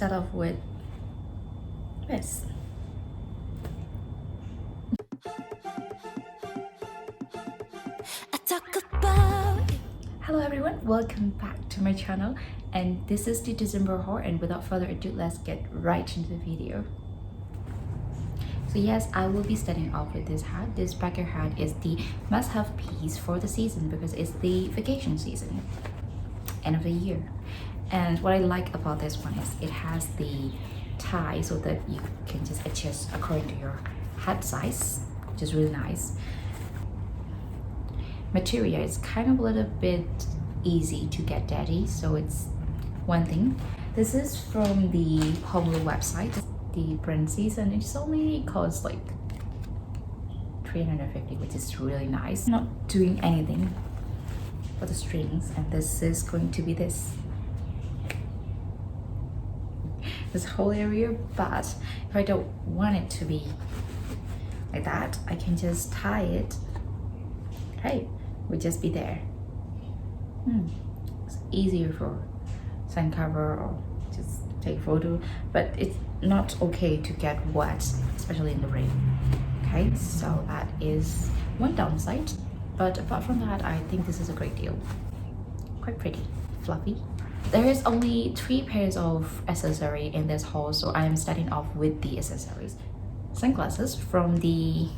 start off with this. Hello everyone, welcome back to my channel, and this is the December haul, and without further ado, let's get right into the video. So yes, I will be starting off with this hat. This biker hat is the must-have piece for the season because it's the vacation season, end of the year. And what I like about this one is it has the tie so that you can just adjust according to your hat size, which is really nice. Material is kind of a little bit easy to get dirty, so it's one thing. This is from the Pomelo website, the princess, and it's only costs like 350, which is really nice. Not doing anything for the strings, and this is going to be this whole area. But if I don't want it to be like that, I can just tie it. Okay, would just be there. It's easier for sun cover or just take photo, but it's not okay to get wet, especially in the rain. Okay, so that is one downside, but apart from that, I think this is a great deal. Quite pretty, fluffy. There is only 3 pairs of accessory in this haul, so I am starting off with the accessories. Sunglasses from the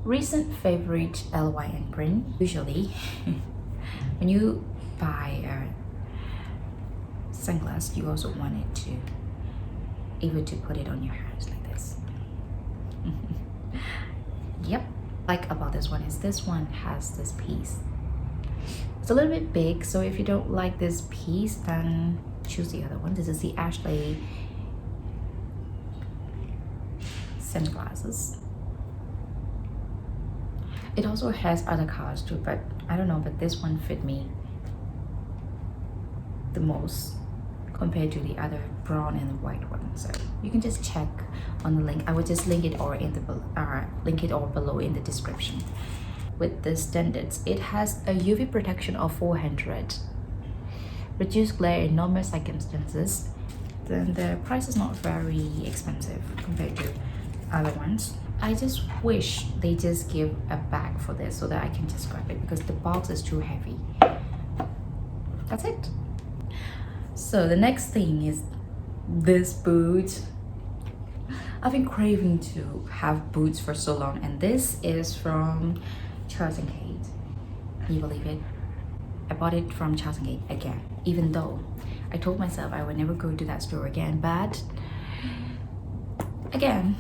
recent favorite LYN brand. Usually when you buy a sunglass, you also want it to able to put it on your hands like this. Yep, like about this one is this one has this piece. It's a little bit big, so if you don't like this piece, then choose the other one. This is the ELLE sunglasses. It also has other colors too, but I don't know, but this one fit me the most compared to the other brown and white one. So you can just check on the link. I will just link it all in the link it all below in the description. With the standards, it has a UV protection of 400, reduced glare in normal circumstances. Then the price is not very expensive compared to other ones. I just wish they just give a bag for this so that I can just grab it because the box is too heavy. That's it. So the next thing is this boot. I've been craving to have boots for so long, and this is from Charles & Kate. Can you believe it? I bought it from Charles & Kate again, even though I told myself I would never go to that store again, but again,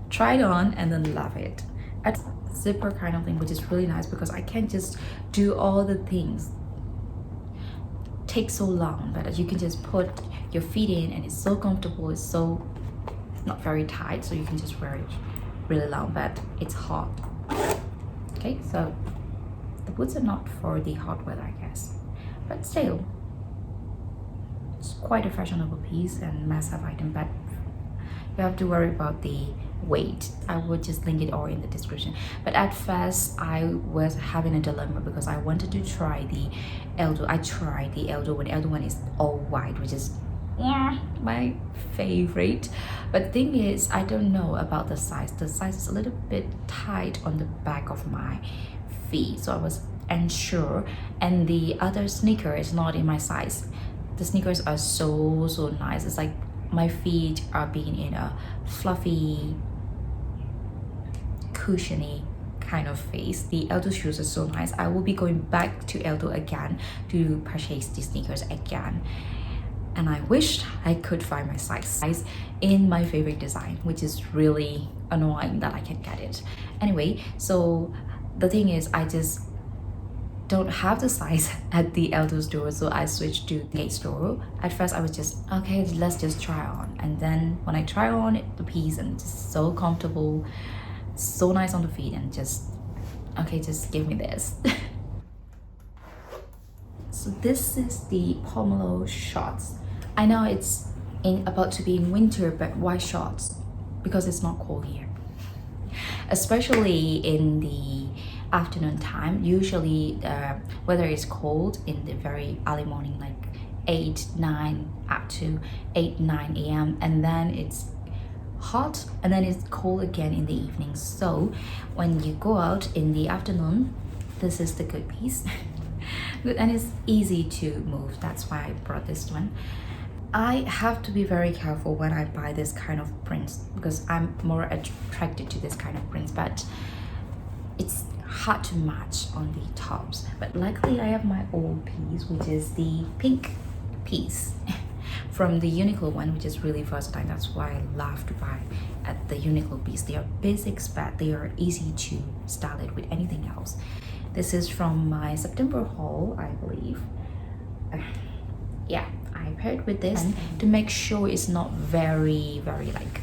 tried on and then love it. A zipper kind of thing, which is really nice because I can't just do all the things. Take so long, but you can just put your feet in and it's so comfortable. It's so not very tight, so you can just wear it really long, but it's hot. Okay, so the boots are not for the hot weather, I guess, but still it's quite a fashionable piece and must-have item, but you have to worry about the weight. I will just link it all in the description. But at first I was having a dilemma because I wanted to try the ELLE. I tried the ELLE one. ELLE one is all white, which is my favorite. But the thing is, I don't know about the size. The size is a little bit tight on the back of my feet, so I was unsure. And the other sneaker is not in my size. The sneakers are so nice. It's like my feet are being in a fluffy, cushiony kind of face. The ELLE shoes are so nice. I will be going back to ELLE again to purchase the sneakers again, and I wish I could find my size in my favorite design, which is really annoying that I can't get it. Anyway, so the thing is, I just don't have the size at the ELLE store, so I switched to the Kate store. At first I was just, okay, let's just try on, and then when I try on it, the piece, and it's just so comfortable, so nice on the feet, and just, okay, just give me this. So this is the Pomelo shorts. I know it's about to be in winter, but why shorts? Because it's not cold here, especially in the afternoon time. Usually weather is cold in the very early morning, like 8 9 up to 8 9 a.m. and then it's hot and then it's cold again in the evening. So when you go out in the afternoon, this is the good piece. Good, and it's easy to move. That's why I brought this one. I have to be very careful when I buy this kind of prints because I'm more attracted to this kind of prints, but it's hard to match on the tops. But luckily I have my old piece, which is the pink piece from the Uniqlo one, which is really versatile. That's why I love to buy at the Uniqlo piece. They are basics, but they are easy to style it with anything else. This is from my September haul, I believe. Yeah, I paired with this to make sure it's not very like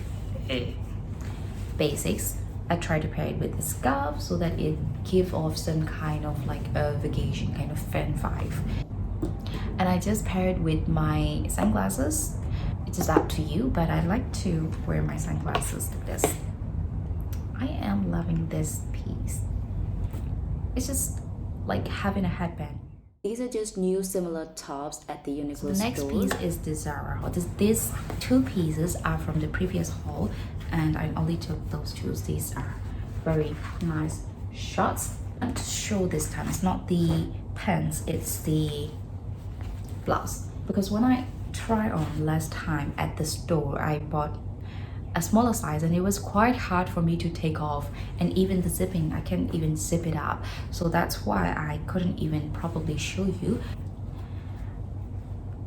basics. I try to pair it with the scarf so that it gives off some kind of like a vacation kind of fun vibe. And I just paired with my sunglasses. It is up to you, but I like to wear my sunglasses like this. I am loving this piece. It's just like having a headband. These are just new similar tops at the Uniqlo store. The next piece is the Zara haul. These two pieces are from the previous haul and I only took those two. These are very nice shots. And to show this time, it's not the pants, it's the blouse. Because when I tried on last time at the store, I bought a smaller size and it was quite hard for me to take off, and even the zipping, I can't even zip it up, so that's why I couldn't even probably show you.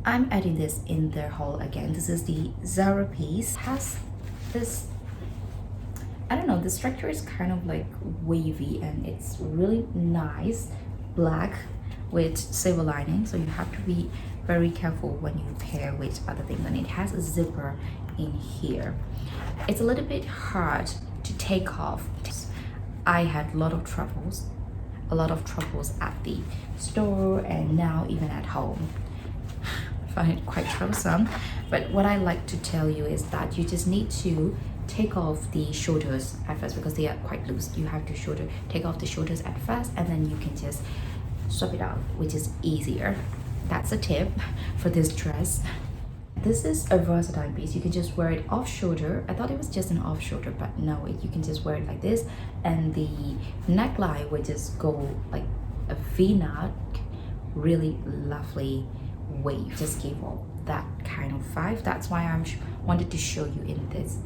I'm adding this in the haul again. This is the Zara piece. It has this, I don't know, the structure is kind of like wavy and it's really nice, black with silver lining, so you have to be very careful when you pair with other things. And it has a zipper in here. It's a little bit hard to take off. I had a lot of troubles at the store and now even at home. I find it quite troublesome, but what I like to tell you is that you just need to take off the shoulders at first because they are quite loose. You have to take off the shoulders at first and then you can just swap it out, which is easier. That's a tip for this dress. This is a versatile piece. You can just wear it off shoulder. I thought it was just an off shoulder, but no, you can just wear it like this, and the neckline would just go like a V-neck, really lovely wave. Just gave off that kind of vibe. That's why I wanted to show you in this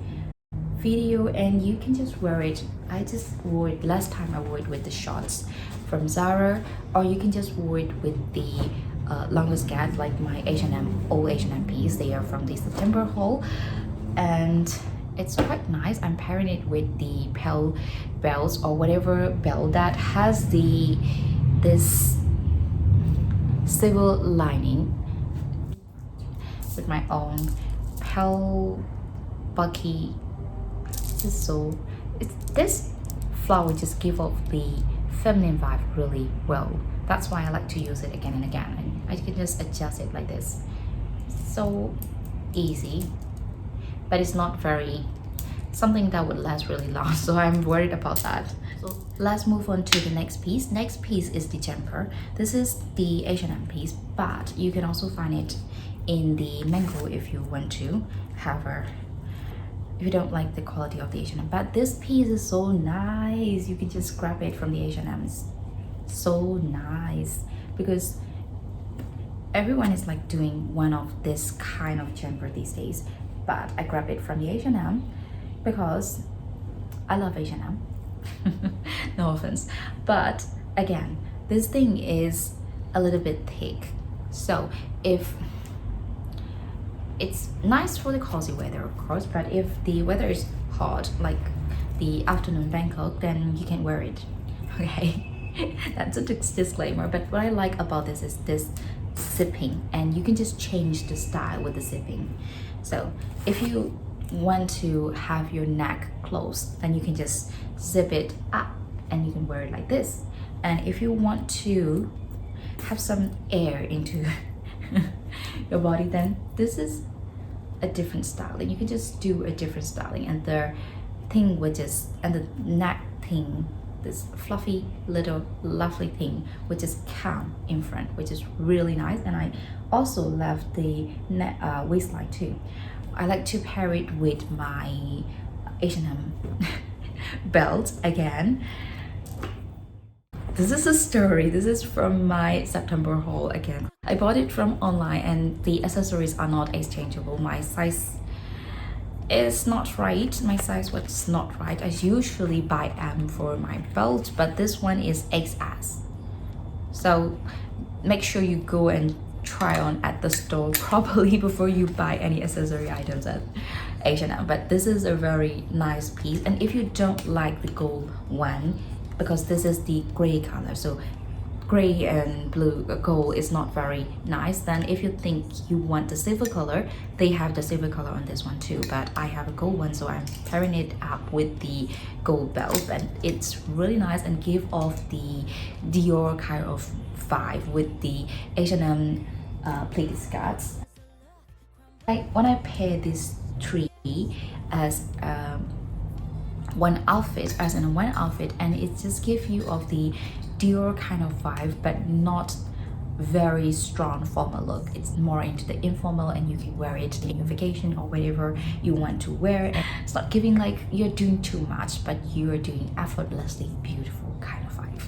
video, and you can just wear it. I just wore it last time. I wore it with the shorts from Zara, or you can just wear it with the longer skirt like my old H&M piece. They are from the September haul and it's quite nice. I'm pairing it with the Pell belts or whatever belt that has this silver lining with my own Pell Bucky. This flower just give off the feminine vibe really well. That's why I like to use it again and again, and I can just adjust it like this. So easy, but it's not very something that would last really long, so I'm worried about that. So let's move on to the next piece. Next piece is the jumper. This is the H&M piece, but you can also find it in the mango if you want to. However, if you don't like the quality of the H&M, but this piece is so nice. You can just grab it from the H&M's. So nice because everyone is like doing one of this kind of jumper these days, but I grabbed it from the H&M because I love H&M. No offense, but again, this thing is a little bit thick, so if it's nice for the cozy weather, of course, but if the weather is hot like the afternoon Bangkok, then you can wear it. Okay. That's a disclaimer, but what I like about this is this zipping, and you can just change the style with the zipping. So if you want to have your neck closed, then you can just zip it up and you can wear it like this. And if you want to have some air into your body, then this is a different styling. You can just do a different styling, and the thing would just, and the neck thing this fluffy little lovely thing which is calm in front, which is really nice. And I also love the waistline too. I like to pair it with my H&M belt again. This is a story. This is from my September haul again. I bought it from online and the accessories are not exchangeable. My size is not right. My size was not right. I usually buy M for my belt, but this one is XS. So make sure you go and try on at the store properly before you buy any accessory items at H&M. But this is a very nice piece, and if you don't like the gold one, because this is the gray color, so gray and blue gold is not very nice, then if you think you want the silver color, they have the silver color on this one too, but I have a gold one, so I'm pairing it up with the gold belt, and it's really nice and give off the Dior kind of vibe with the H&M pleated skirts. When I pair these three as one outfit, and it just gives you of the Dior kind of vibe, but not very strong formal look. It's more into the informal, and you can wear it in your vacation or whatever you want to wear it. It's not giving like you're doing too much, but you're doing effortlessly beautiful kind of vibe.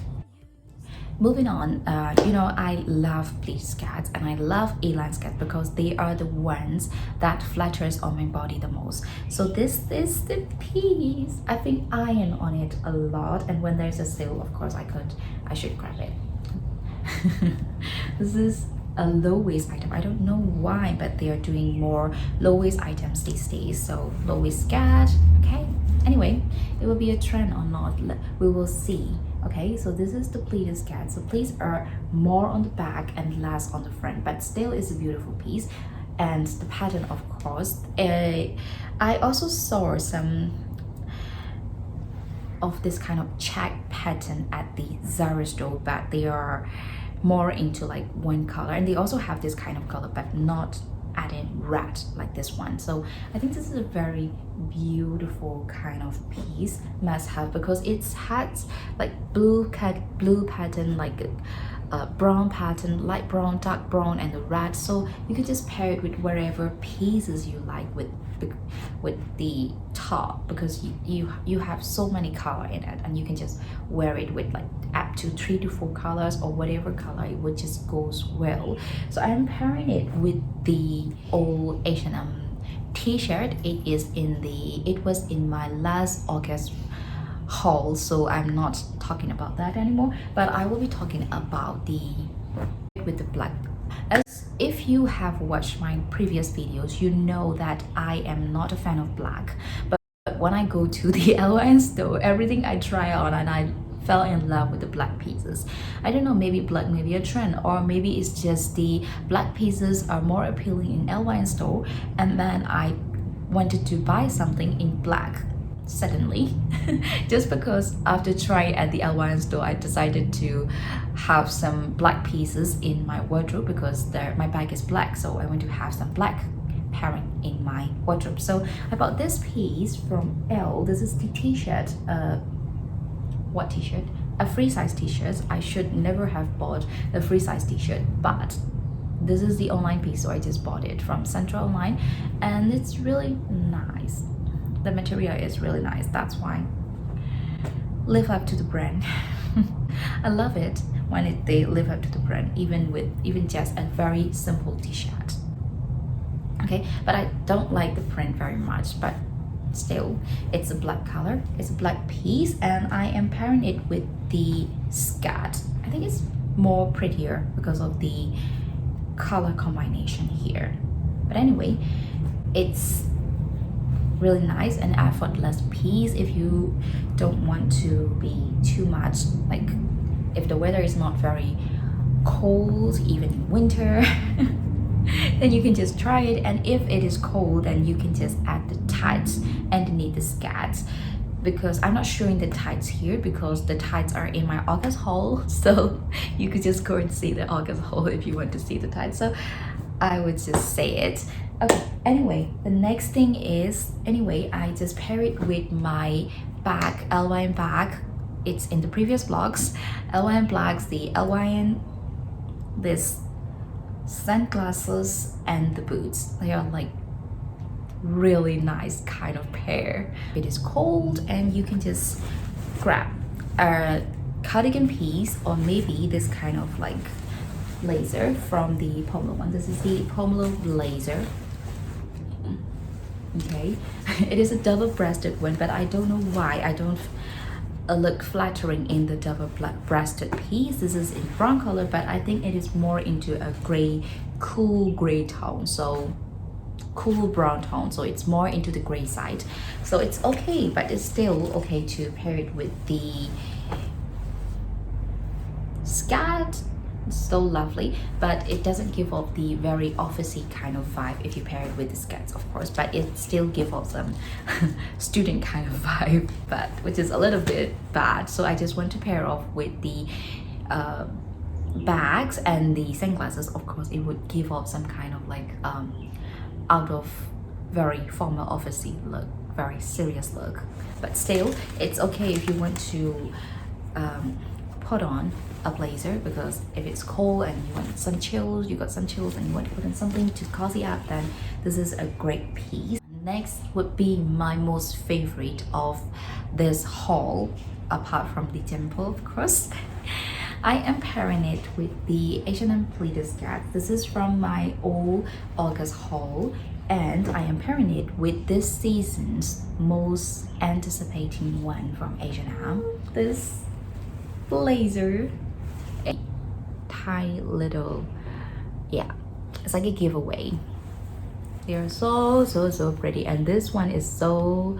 Moving on, you know, I love pleated skirts and I love A-line skirts because they are the ones that flatters on my body the most. So this is the piece. I think I iron on it a lot, and when there's a sale, of course, I should grab it. This is a low waist item. I don't know why, but they are doing more low waist items these days. So low waist skirt, okay. Anyway, it will be a trend or not, we will see. Okay, so this is the pleated skirt. So pleats are more on the back and less on the front, but still is a beautiful piece. And the pattern, of course, I also saw some of this kind of check pattern at the Zara store, but they are more into like one color, and they also have this kind of color but not adding red like this one. So I think this is a very beautiful kind of piece, must have, because it has like blue pattern, like brown pattern, light brown, dark brown, and the red. So you can just pair it with whatever pieces you like with the top, because you have so many color in it, and you can just wear it with like up to 3 to 4 colors or whatever color, it just goes well. So I'm pairing it with the old H&M t-shirt. It was in my last August haul, so I'm not talking about that anymore, but I will be talking about with the black. As if you have watched my previous videos, you know that I am not a fan of black, but when I go to the LYN store, everything I try on, and I fell in love with the black pieces. I don't know, maybe black may be a trend, or maybe it's just the black pieces are more appealing in LYN store, and then I wanted to buy something in black suddenly. Just because after trying at the LYN store, I decided to have some black pieces in my wardrobe, because my bag is black, so I want to have some black pairing in my wardrobe. So I bought this piece from ELLE. This is the t-shirt. What t-shirt? A free size t-shirt. I should never have bought a free size t-shirt, but this is the online piece, so I just bought it from Central Online, and it's really nice. The material is really nice. That's why live up to the brand. I love it when they live up to the brand, even just a very simple t-shirt. Okay, but I don't like the print very much, but still, it's a black color, it's a black piece, and I am pairing it with the skirt. I think it's more prettier because of the color combination here. But anyway, it's really nice and effortless piece if you don't want to be too much, like if the weather is not very cold, even in winter, then you can just try it. And if it is cold, then you can just add the tights underneath the skirts, because I'm not showing the tights here because the tights are in my August haul, so you could just go and see the August haul if you want to see the tights. So I would just say it. Okay, anyway, the next thing is, I just pair it with my bag, LYN bag. it's in the previous vlogs. LYN blacks, the LYN, this sunglasses and the boots. They are like really nice kind of pair. It is cold and you can just grab a cardigan piece or maybe this kind of like blazer from the Pomelo one. This is the Pomelo blazer. Okay, it is a double-breasted one, but I don't know why I don't look flattering in the double-breasted piece. This is in brown color, but I think it is more into a gray, cool gray tone, so cool brown tone, so it's more into the gray side, so it's okay, but it's still okay to pair it with the skirt. So lovely, but it doesn't give off the very officey kind of vibe if you pair it with the skirts, of course, but it still gives off some student kind of vibe, but which is a little bit bad. So I just want to pair off with the bags and the sunglasses. Of course, it would give off some kind of like out of very formal officey look, very serious look, but still it's okay if you want to put on a blazer, because if it's cold and you want some chills, you got some chills and you want to put on something to cozy up, then this is a great piece. Next would be my most favorite of this haul, apart from the temple, of course. I am pairing it with the H&M pleated skirt. This is from my old August haul, and I am pairing it with this season's most anticipating one from H&M. This blazer, a tiny little, yeah, it's like a giveaway. They are so pretty, and this one is so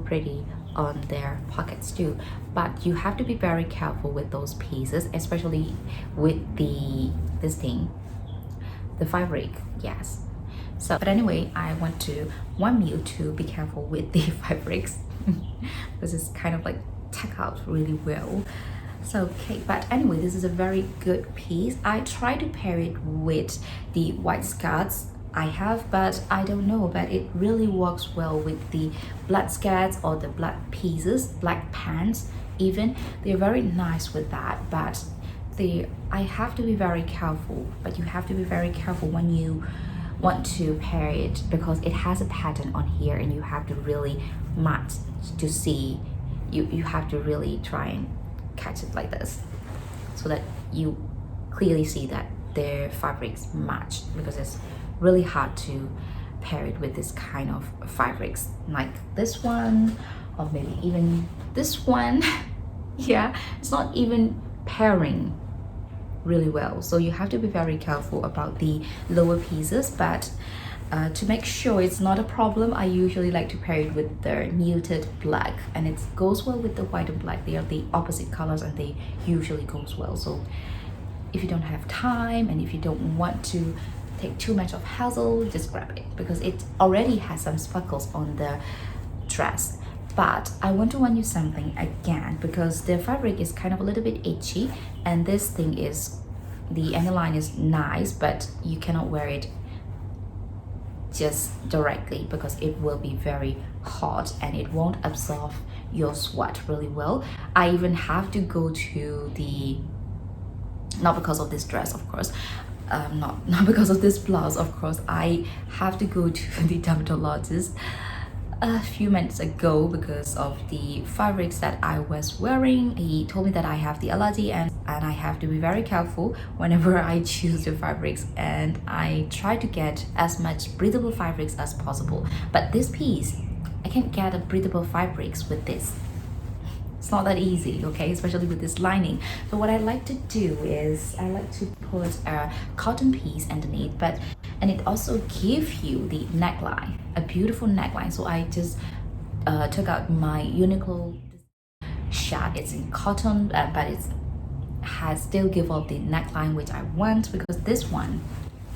pretty on their pockets too, but you have to be very careful with those pieces, especially with the fabric. Yes, so but anyway, I want you to be careful with the fabrics because it's kind of like tuck out really well. So okay, but anyway, this is a very good piece. I try to pair it with the white skirts I have, but I don't know, but it really works well with the black skirts or the black pieces, black pants even. They're very nice with that, but I have to be very careful. But you have to be very careful when you want to pair it, because it has a pattern on here and you have to really match to see. You have to really try and catch it like this so that you clearly see that their fabrics match, because it's really hard to pair it with this kind of fabrics like this one or maybe even this one. Yeah, it's not even pairing really well, so you have to be very careful about the lower pieces. But to make sure it's not a problem, I usually like to pair it with the muted black, and it goes well with the white and black. They are the opposite colors and they usually goes well. So if you don't have time and if you don't want to take too much of hassle, just grab it, because it already has some sparkles on the dress. But I want to warn you something again, because the fabric is kind of a little bit itchy, and this thing is, the line is nice, but you cannot wear it just directly because it will be very hot and it won't absorb your sweat really well. I even have to go to the, not because of this dress of course, not because of this blouse of course, I have to go to the dermatologist a few minutes ago because of the fabrics that I was wearing. He told me that I have the allergy, and I have to be very careful whenever I choose the fabrics, and I try to get as much breathable fabrics as possible. But this piece, I can't get a breathable fabrics with this. It's not that easy, okay, especially with this lining. So what I like to do is I like to put a cotton piece underneath, and it also gives you the neckline, a beautiful neckline. So I just took out my Uniqlo shirt. It's in cotton, but it has still give off the neckline which I want, because this one,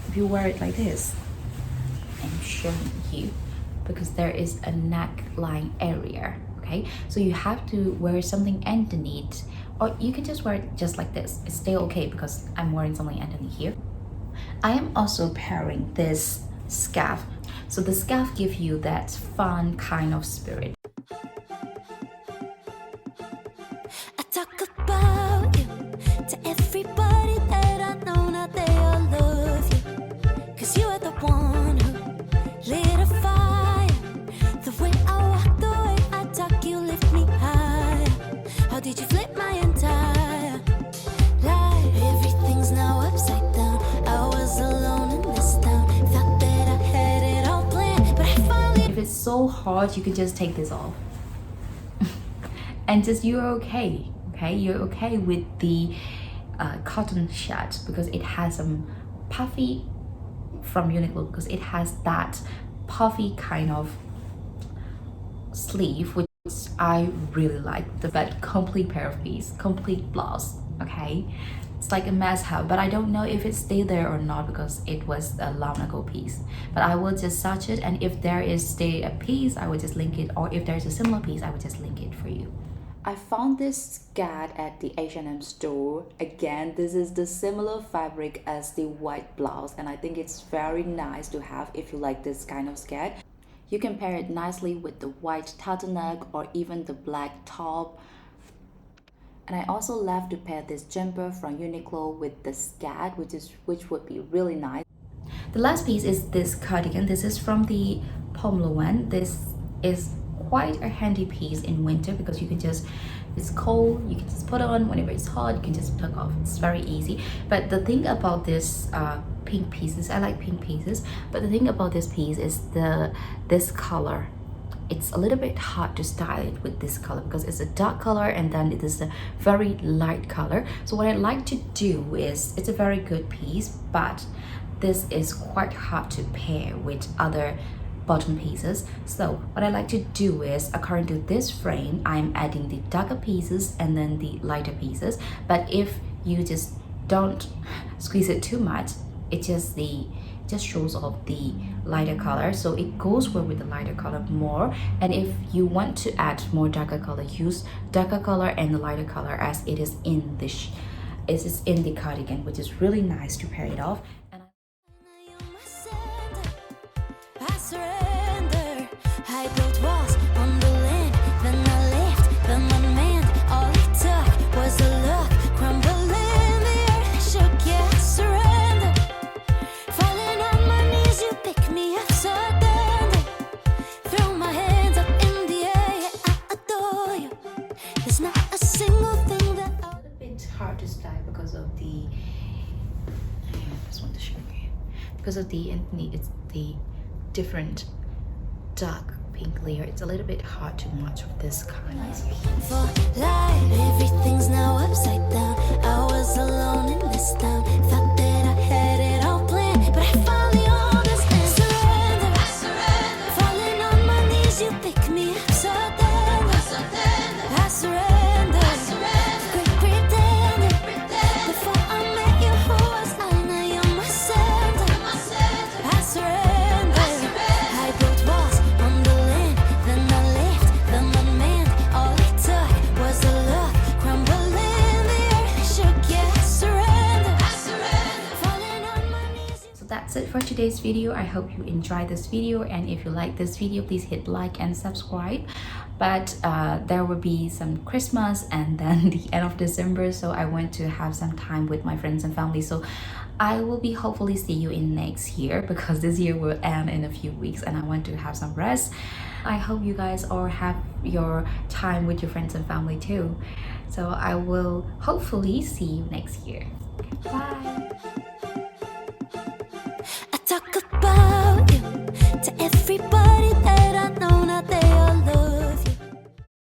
if you wear it like this, I'm showing you, because there is a neckline area. Okay, so you have to wear something underneath, or you can just wear it just like this. It's still okay because I'm wearing something underneath here. I am also pairing this scarf. So the scarf gives you that fun kind of spirit. so hard, you can just take this off and just you're okay. You're okay with the cotton shirt because it has some puffy from Uniqlo, because it has that puffy kind of sleeve, which I really like. That complete pair of piece, complete blouse. It's like a must have, but I don't know if it stayed there or not because it was a long ago piece. But I will just search it, and if there is still a piece, I will just link it, or if there's a similar piece, I will just link it for you. I found this skirt at the H&M store. Again, this is the similar fabric as the white blouse, and I think it's very nice to have if you like this kind of skirt. You can pair it nicely with the white turtleneck or even the black top. And I also love to pair this jumper from Uniqlo with the skirt, which would be really nice. The last piece is this cardigan. This is from the Pomelo and LYN. This is quite a handy piece in winter because you can just, it's cold, you can just put on. Whenever it's hot, you can just tuck off. It's very easy. But the thing about this pink pieces, I like pink pieces, but the thing about this piece is this color. It's a little bit hard to style it with this color because it's a dark color and then it is a very light color. So what I like to do is, it's a very good piece, but this is quite hard to pair with other bottom pieces. So what I like to do is, according to this frame, I'm adding the darker pieces and then the lighter pieces. But if you just don't squeeze it too much, it just shows off the lighter color, so it goes well with the lighter color more. And if you want to add more darker color, use darker color and the lighter color as it is in the cardigan, which is really nice to pair it off. And I surrender. I built walls on the land, then I left, then my man. All it took was a look, crumbling the earth shook. Yeah, I surrender. Falling on my knees, you pick me up so tender. Throw my hands up in the air, yeah, I adore you. There's not a single thing that a little bit hard to style because of the, I just want to show you, because of it's the different dark pink layer. It's a little bit hard to match with this kind. for life, everything's now upside down. I was alone in this town, thought that I had it all planned, but I finally understand. Surrender, I surrender. Falling on my knees, you pick me up so tender. I surrender, I surrender. Quit pretending, before I met you, who was I? Now you're my center. I surrender. I built walls on the land, then I left, then my man. All it took was a look, crumbling the earth shook. Yeah, I surrender. Falling on my knees. So that's it for today's video. I hope you enjoyed this video, and if you like this video, please hit like and subscribe. But there will be some Christmas and then the end of December, so I want to have some time with my friends and family. So I will be hopefully see you in next year, because this year will end in a few weeks and I want to have some rest. I hope you guys all have your time with your friends and family too. So I will hopefully see you next year. Bye.